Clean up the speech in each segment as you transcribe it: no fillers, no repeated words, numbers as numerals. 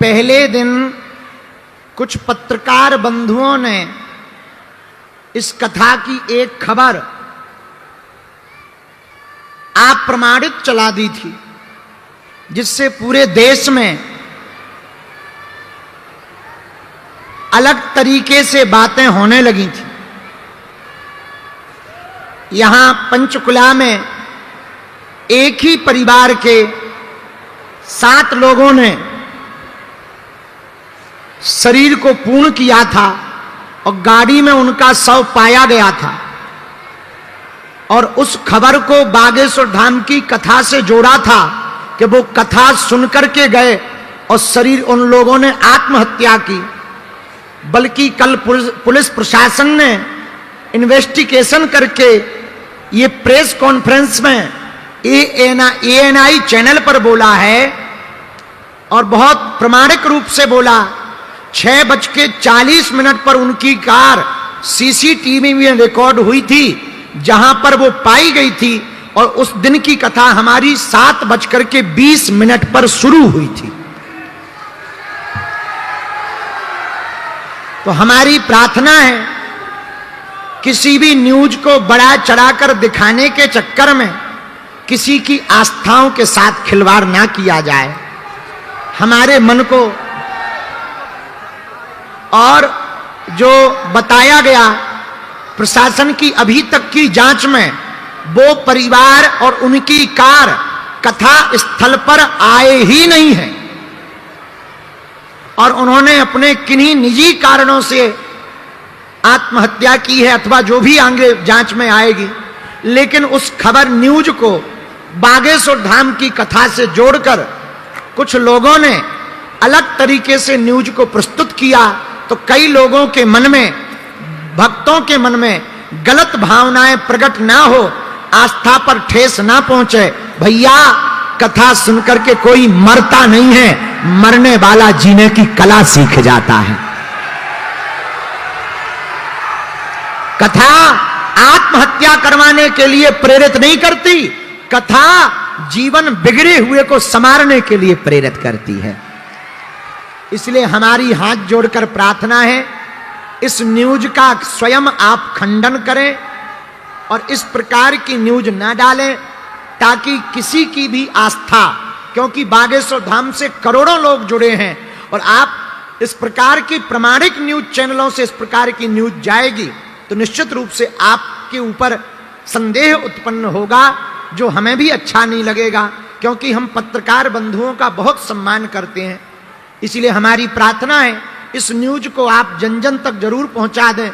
पहले दिन कुछ पत्रकार बंधुओं ने इस कथा की एक खबर अप्रमाणित चला दी थी, जिससे पूरे देश में अलग तरीके से बातें होने लगी थी। यहां पंचकुला में एक ही परिवार के 7 लोगों ने शरीर को पूर्ण किया था और गाड़ी में उनका शव पाया गया था, और उस खबर को बागेश्वर धाम की कथा से जोड़ा था कि वो कथा सुनकर के गए और शरीर उन लोगों ने आत्महत्या की। बल्कि कल पुलिस प्रशासन ने इन्वेस्टिगेशन करके ये प्रेस कॉन्फ्रेंस में ANI चैनल पर बोला है, और बहुत प्रामाणिक रूप से बोला। 6:40 पर उनकी कार CCTV में रिकॉर्ड हुई थी, जहां पर वो पाई गई थी, और उस दिन की कथा हमारी 7:20 पर शुरू हुई थी। तो हमारी प्रार्थना है, किसी भी न्यूज को बड़ा चढ़ाकर दिखाने के चक्कर में किसी की आस्थाओं के साथ खिलवाड़ ना किया जाए। हमारे मन को और जो बताया गया प्रशासन की अभी तक की जांच में, वो परिवार और उनकी कार कथा स्थल पर आए ही नहीं है, और उन्होंने अपने किन्हीं निजी कारणों से आत्महत्या की है, अथवा जो भी आगे जांच में आएगी। लेकिन उस खबर न्यूज को बागेश्वर धाम की कथा से जोड़कर कुछ लोगों ने अलग तरीके से न्यूज को प्रस्तुत किया, तो कई लोगों के मन में, भक्तों के मन में गलत भावनाएं प्रकट ना हो, आस्था पर ठेस ना पहुंचे। भैया, कथा सुनकर के कोई मरता नहीं है, मरने वाला जीने की कला सीख जाता है। कथा आत्महत्या करवाने के लिए प्रेरित नहीं करती, कथा जीवन बिगड़े हुए को संवारने के लिए प्रेरित करती है। इसलिए हमारी हाथ जोड़कर प्रार्थना है, इस न्यूज का स्वयं आप खंडन करें और इस प्रकार की न्यूज ना डालें, ताकि किसी की भी आस्था, क्योंकि बागेश्वर धाम से करोड़ों लोग जुड़े हैं, और आप इस प्रकार की प्रामाणिक न्यूज चैनलों से इस प्रकार की न्यूज जाएगी तो निश्चित रूप से आपके ऊपर संदेह उत्पन्न होगा, जो हमें भी अच्छा नहीं लगेगा, क्योंकि हम पत्रकार बंधुओं का बहुत सम्मान करते हैं। इसलिए हमारी प्रार्थना है, इस न्यूज को आप जन जन तक जरूर पहुंचा दें,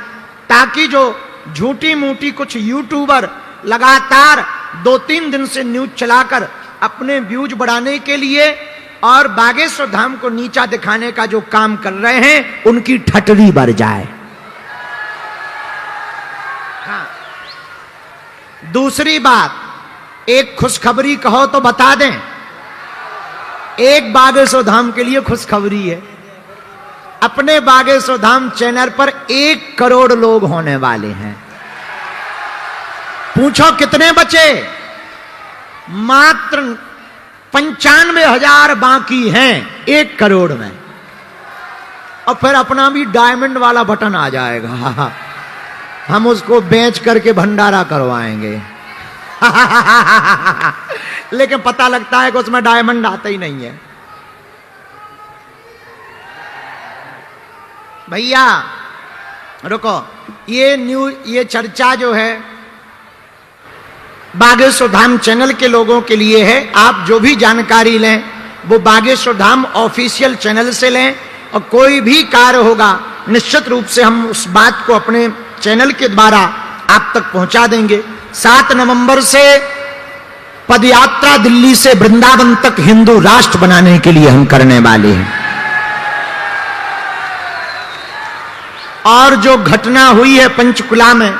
ताकि जो झूठी मूठी कुछ यूट्यूबर लगातार 2-3 दिन से न्यूज चलाकर अपने व्यूज बढ़ाने के लिए और बागेश्वर धाम को नीचा दिखाने का जो काम कर रहे हैं, उनकी ठटरी बढ़ जाए। हाँ। दूसरी बात, एक खुशखबरी कहो तो बता दें। एक बागेश्वर धाम के लिए खुशखबरी है, अपने बागेश्वर धाम चैनल पर 1 करोड़ लोग होने वाले हैं। पूछो कितने बचे? मात्र 95,000 बाकी हैं 1 करोड़ में, और फिर अपना भी डायमंड वाला बटन आ जाएगा, हम उसको बेच करके भंडारा करवाएंगे। लेकिन पता लगता है कि उसमें डायमंड आता ही नहीं है। भैया रुको, ये चर्चा जो है बागेश्वर धाम चैनल के लोगों के लिए है। आप जो भी जानकारी लें वो बागेश्वर धाम ऑफिशियल चैनल से लें, और कोई भी कार्य होगा निश्चित रूप से हम उस बात को अपने चैनल के द्वारा आप तक पहुंचा देंगे। 7 नवंबर से पदयात्रा दिल्ली से वृंदावन तक हिंदू राष्ट्र बनाने के लिए हम करने वाले हैं। और जो घटना हुई है पंचकुला में,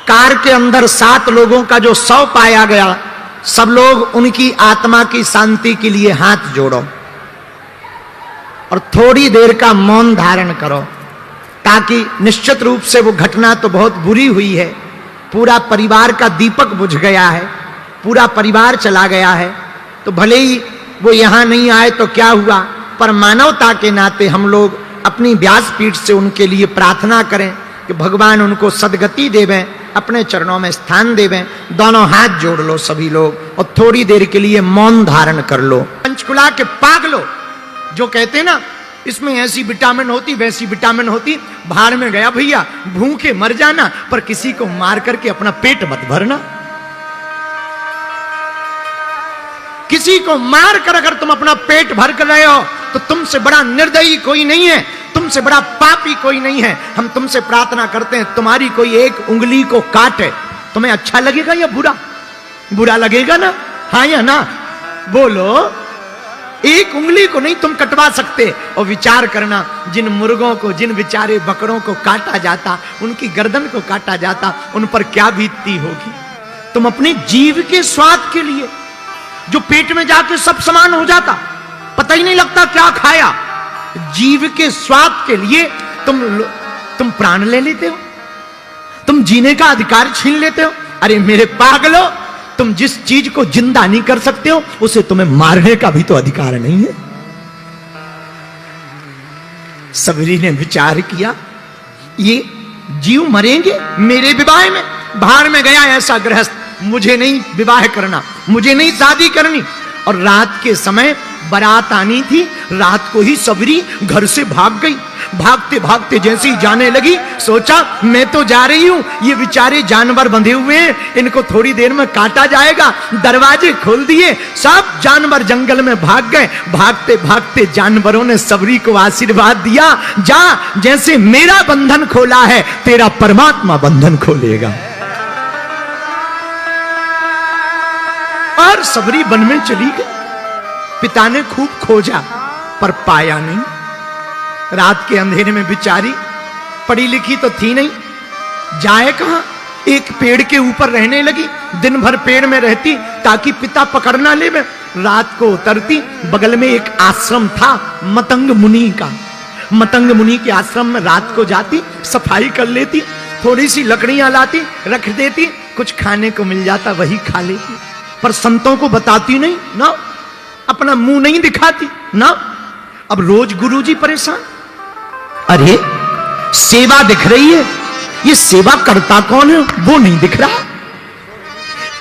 कार के अंदर 7 लोगों का जो शव पाया गया, सब लोग उनकी आत्मा की शांति के लिए हाथ जोड़ो और थोड़ी देर का मौन धारण करो, ताकि निश्चित रूप से वो घटना तो बहुत बुरी हुई है, पूरा परिवार का दीपक बुझ गया है, पूरा परिवार चला गया है। तो भले ही वो यहां नहीं आए तो क्या हुआ, पर मानवता के नाते हम लोग अपनी व्यासपीठ से उनके लिए प्रार्थना करें कि भगवान उनको सद्गति देवें, अपने चरणों में स्थान देवें। दोनों हाथ जोड़ लो सभी लोग और थोड़ी देर के लिए मौन धारण कर लो। पंचकुला के पागलो जो कहते ना इसमें ऐसी विटामिन होती वैसी विटामिन होती, भाड़ में गया भैया, भूखे मर जाना पर किसी को मार करके अपना पेट मत भरना। किसी को मार कर अगर तुम अपना पेट भर कर रहे हो तो तुमसे बड़ा निर्दयी कोई नहीं है, तुमसे बड़ा पापी कोई नहीं है। हम तुमसे प्रार्थना करते हैं तुम्हारी कोई एक उंगली को काटे, तुम्हें अच्छा लगेगा या बुरा? बुरा लगेगा ना? हाँ या ना? बोलो। एक उंगली को नहीं तुम कटवा सकते। और विचार करना, जिन मुर्गों को, जिन बेचारे बकरों को काटा जाता, उनकी गर्दन को काटा जाता, उन पर क्या बीतती होगी। तुम अपने जीव के स्वाद के लिए जो पेट में जाके सब समान हो जाता, पता ही नहीं लगता क्या खाया, जीव के स्वाद के लिए तुम प्राण ले लेते हो, तुम जीने का अधिकार छीन लेते हो। अरे मेरे पागलो, तुम जिस चीज को जिंदा नहीं कर सकते हो उसे तुम्हें मारने का भी तो अधिकार नहीं है। सबरी ने विचार किया, ये जीव मरेंगे मेरे विवाह में, भाड़ में गया ऐसा गृहस्थ, मुझे नहीं विवाह करना, मुझे नहीं शादी करनी। और रात के समय बारात आनी थी, रात को ही सबरी घर से भाग गई। भागते भागते जैसे ही जाने लगी, सोचा मैं तो जा रही हूं, ये बेचारे जानवर बंधे हुए हैं, इनको थोड़ी देर में काटा जाएगा। दरवाजे खोल दिए, सब जानवर जंगल में भाग गए। भागते भागते जानवरों ने सबरी को आशीर्वाद दिया, जा, जैसे मेरा बंधन खोला है तेरा परमात्मा बंधन खोलेगा। और सबरी वन में चली गई। पिता ने खूब खोजा पर पाया नहीं। रात के अंधेरे में बेचारी, पढ़ी लिखी तो थी नहीं, जाए कहां? एक पेड़ के ऊपर रहने लगी। दिन भर पेड़ में रहती ताकि पिता पकड़ ना ले। रात को उतरती, बगल में एक आश्रम था मतंग मुनि का। मतंग मुनि के आश्रम में रात को जाती, सफाई कर लेती, थोड़ी सी लकड़ियां लाती, रख देती, कुछ खाने को मिल जाता वही खा लेती। पर संतों को बताती नहीं ना, अपना मुंह नहीं दिखाती ना। अब रोज गुरुजी परेशान, अरे सेवा दिख रही है, ये सेवा करता कौन है वो नहीं दिख रहा।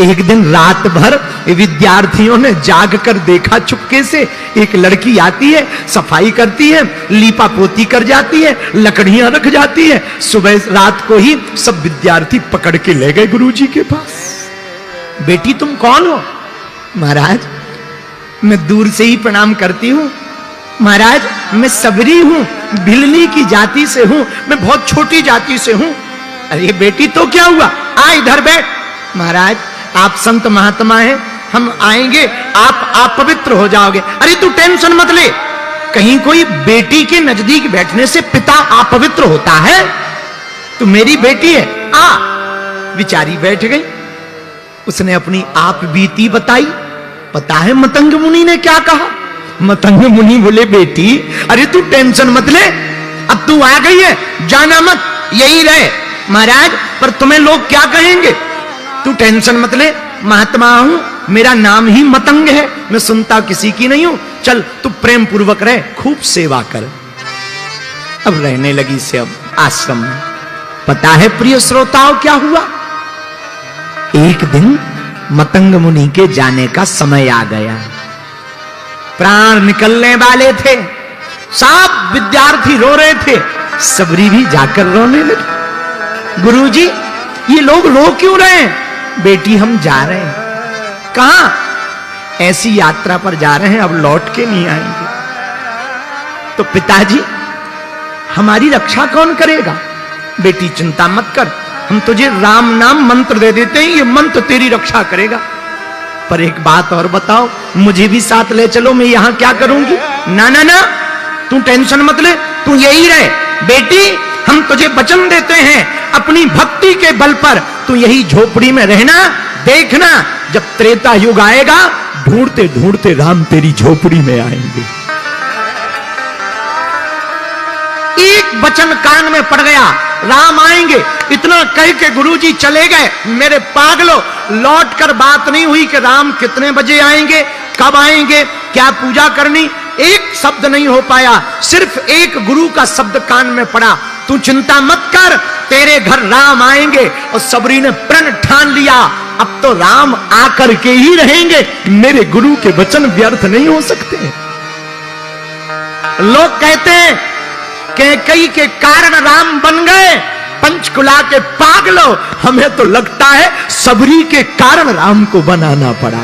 एक दिन रात भर विद्यार्थियों ने जाग कर देखा, चुपके से एक लड़की आती है, सफाई करती है, लीपा पोती कर जाती है, लकड़ियां रख जाती है। सुबह रात को ही सब विद्यार्थी पकड़ के ले गए गुरुजी के पास। बेटी तुम कौन हो? महाराज मैं दूर से ही प्रणाम करती हूं। महाराज मैं सबरी हूं, भिलनी की जाति से हूं, मैं बहुत छोटी जाति से हूं। अरे बेटी तो क्या हुआ, आ इधर बैठ। महाराज आप संत महात्मा हैं, हम आएंगे, आप पवित्र हो जाओगे। अरे तू टेंशन मत ले, कहीं कोई बेटी के नजदीक बैठने से पिता अपवित्र होता है? तू मेरी बेटी है, आ। बेचारी बैठ गई। उसने अपनी आप बीती बताई। पता है मतंग मुनि ने क्या कहा? मतंग मुनि बोले, बेटी अरे तू टेंशन मत ले, अब तू आ गई है, जाना मत, यही रहे। महाराज पर तुम्हें लोग क्या कहेंगे? तू टेंशन मत ले, महात्मा हूं, मेरा नाम ही मतंग है, मैं सुनता किसी की नहीं हूं। चल तू प्रेम पूर्वक रह, खूब सेवा कर। अब रहने लगी से अब आश्रम में। पता है प्रिय श्रोताओं क्या हुआ? एक दिन मतंग मुनि के जाने का समय आ गया। प्राण निकलने वाले थे, सब विद्यार्थी रो रहे थे, सबरी भी जाकर रोने लगी। गुरुजी ये लोग रो क्यों रहे हैं? बेटी हम जा रहे हैं। कहां? ऐसी यात्रा पर जा रहे हैं, अब लौट के नहीं आएंगे। तो पिताजी हमारी रक्षा कौन करेगा? बेटी चिंता मत कर, हम तुझे राम नाम मंत्र दे देते हैं, ये मंत्र तेरी रक्षा करेगा। पर एक बात और बताओ, मुझे भी साथ ले चलो, मैं यहां क्या करूंगी? ना ना ना, तू टेंशन मत ले, तू यही रहे। बेटी हम तुझे वचन देते हैं, अपनी भक्ति के बल पर तू यही झोपड़ी में रहना। देखना जब त्रेता युग आएगा, ढूंढते ढूंढते राम तेरी झोपड़ी में आएंगे। एक वचन कान में पड़ गया, राम आएंगे। इतना कह के गुरुजी चले गए। मेरे पागलों, लौट कर बात नहीं हुई कि राम कितने बजे आएंगे, कब आएंगे, क्या पूजा करनी, एक शब्द नहीं हो पाया, सिर्फ एक गुरु का शब्द कान में पड़ा, तू चिंता मत कर, तेरे घर राम आएंगे। और सबरी ने प्रण ठान लिया, अब तो राम आकर के ही रहेंगे, मेरे गुरु के वचन व्यर्थ नहीं हो सकते। लोग कहते हैं कि कई के कारण राम बन गए, पंचकुला के पागलों, हमें तो लगता है सबरी के कारण राम को बनाना पड़ा।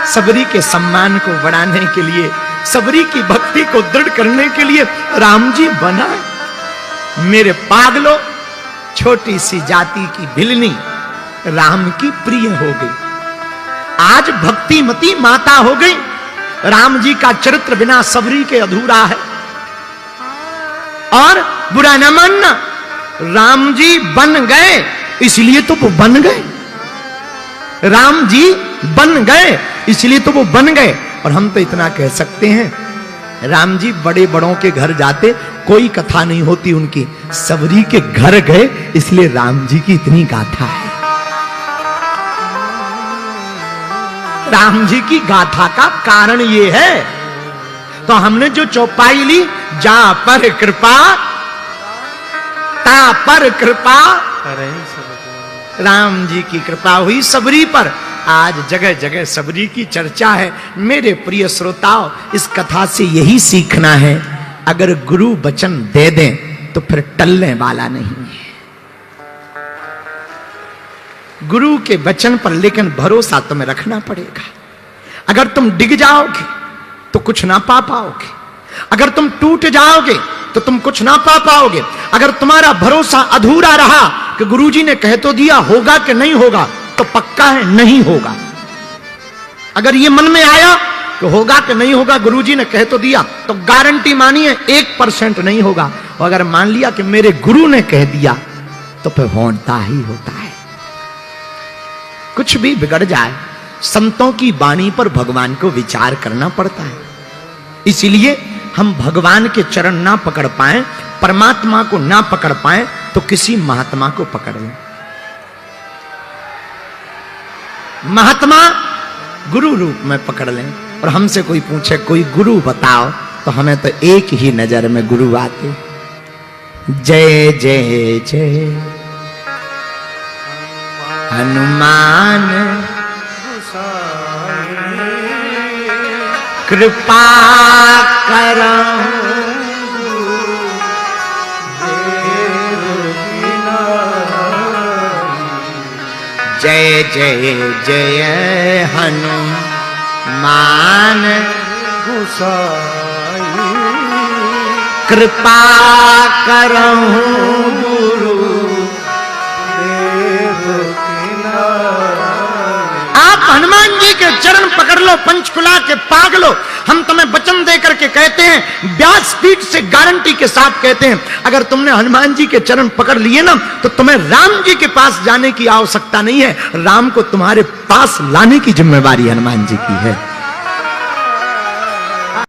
सबरी के सम्मान को बढ़ाने के लिए, सबरी की भक्ति को दृढ़ करने के लिए राम जी बना। मेरे पागलों, छोटी सी जाति की भिलनी राम की प्रिय हो गई, आज भक्तिमती माता हो गई। राम जी का चरित्र बिना सबरी के अधूरा है। और बुरा न मानना, राम जी बन गए इसलिए तो वो बन गए, राम जी बन गए इसलिए तो वो बन गए। और हम तो इतना कह सकते हैं, राम जी बड़े बड़ों के घर जाते, कोई कथा नहीं होती उनकी, सबरी के घर गए इसलिए राम जी की इतनी गाथा है। राम जी की गाथा का कारण ये है, तो हमने जो चौपाई ली, जा पर कृपा ता पर कृपा, राम जी की कृपा हुई सबरी पर, आज जगह जगह सबरी की चर्चा है। मेरे प्रिय श्रोताओ, इस कथा से यही सीखना है, अगर गुरु वचन दे दें तो फिर टलने वाला नहीं है। गुरु के वचन पर लेकिन भरोसा तुम्हें रखना पड़ेगा। अगर तुम डिग जाओगे तो कुछ ना पा पाओगे, अगर तुम टूट जाओगे तो तुम कुछ ना पा पाओगे। अगर तुम्हारा भरोसा अधूरा रहा कि गुरुजी ने कह तो दिया, होगा कि नहीं होगा, तो पक्का है नहीं होगा। अगर ये मन में आया कि होगा कि नहीं होगा, गुरुजी ने कह तो दिया, तो गारंटी मानिए 1% नहीं होगा। और अगर मान लिया कि मेरे गुरु ने कह दिया, तो फिर होता ही होता है। कुछ भी बिगड़ जाए, संतों की वाणी पर भगवान को विचार करना पड़ता है। इसीलिए हम भगवान के चरण ना पकड़ पाए, परमात्मा को ना पकड़ पाए, तो किसी महात्मा को पकड़ लें। महात्मा गुरु रूप में पकड़ लें। और हमसे कोई पूछे कोई गुरु बताओ, तो हमें तो एक ही नजर में गुरु आते, जय जय जय हनुमान कृपा करहु जय जय जय हनुमान गोसाई कृपा करहु गुरु हनुमान जी के चरण पकड़ लो, पंचकुला के पागलो, हम तुम्हें वचन दे करके कहते हैं, व्यासपीठ से गारंटी के साथ कहते हैं, अगर तुमने हनुमान जी के चरण पकड़ लिए ना, तो तुम्हें राम जी के पास जाने की आवश्यकता नहीं है, राम को तुम्हारे पास लाने की जिम्मेवारी हनुमान जी की है।